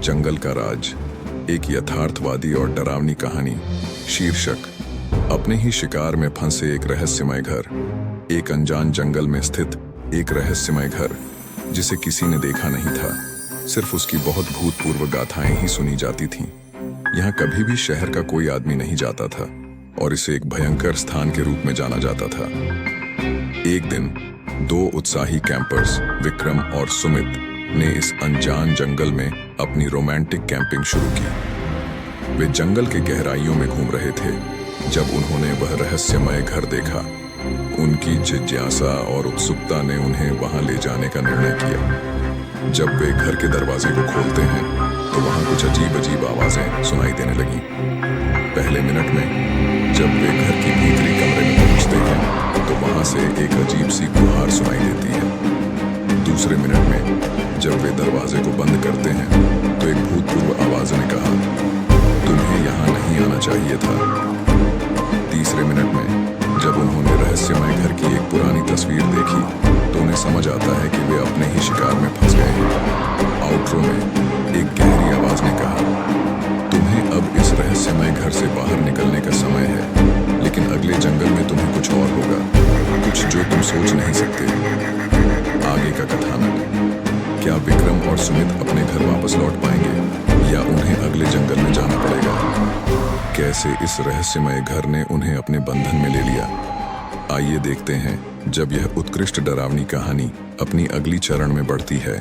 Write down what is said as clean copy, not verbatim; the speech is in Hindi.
जंगल का राज, एक यथार्थवादी और डरावनी कहानी। शीर्षक, अपने ही शिकार में फंसे एक रहस्यमय घर। एक अनजान जंगल में स्थित एक रहस्यमय घर जिसे किसी ने देखा नहीं था, सिर्फ उसकी बहुत भूतपूर्व गाथाएं ही सुनी जाती थीं। यहाँ कभी भी शहर का कोई आदमी नहीं जाता था और इसे एक भयंकर स्थान के रूप में जाना जाता था। एक दिन दो उत्साही कैंपर्स विक्रम और सुमित ने इस अनजान जंगल में अपनी रोमांटिक कैंपिंग शुरू की। वे जंगल के गहराइयों में घूम रहे थे जब उन्होंने वह रहस्यमय घर देखा। उनकी जिज्ञासा और उत्सुकता ने उन्हें वहां ले जाने का निर्णय किया। जब वे घर के दरवाजे को खोलते हैं तो वहां कुछ अजीब अजीब आवाजें सुनाई देने लगीं। पहले मिनट में जब वे घर की भीतरी कमरे में पहुंचते हैं तो वहां से एक अजीब सी गुहार सुनाई देती है। दूसरे मिनट में जब वे दरवाजे को बंद करते हैं तो एक भूतपूर्व आवाज ने कहा, तुम्हें यहाँ नहीं आना चाहिए था। तीसरे मिनट में जब उन्होंने रहस्यमय घर की एक पुरानी तस्वीर देखी तो उन्हें समझ आता है कि वे अपने ही शिकार में फंस गए हैं। आउटरो में एक गहरी आवाज ने कहा, तुम्हें अब इस रहस्यमय घर से बाहर निकलने का समय है, लेकिन अगले जंगल में तुम्हें कुछ और होगा, कुछ जो तुम सोच नहीं सकते। आगे का कथानक, क्या विक्रम और सुमित अपने घर वापस लौट पाएंगे या उन्हें अगले जंगल में जाना पड़ेगा? कैसे इस रहस्यमय घर ने उन्हें अपने बंधन में ले लिया? आइए देखते हैं जब यह उत्कृष्ट डरावनी कहानी अपनी अगली चरण में बढ़ती है।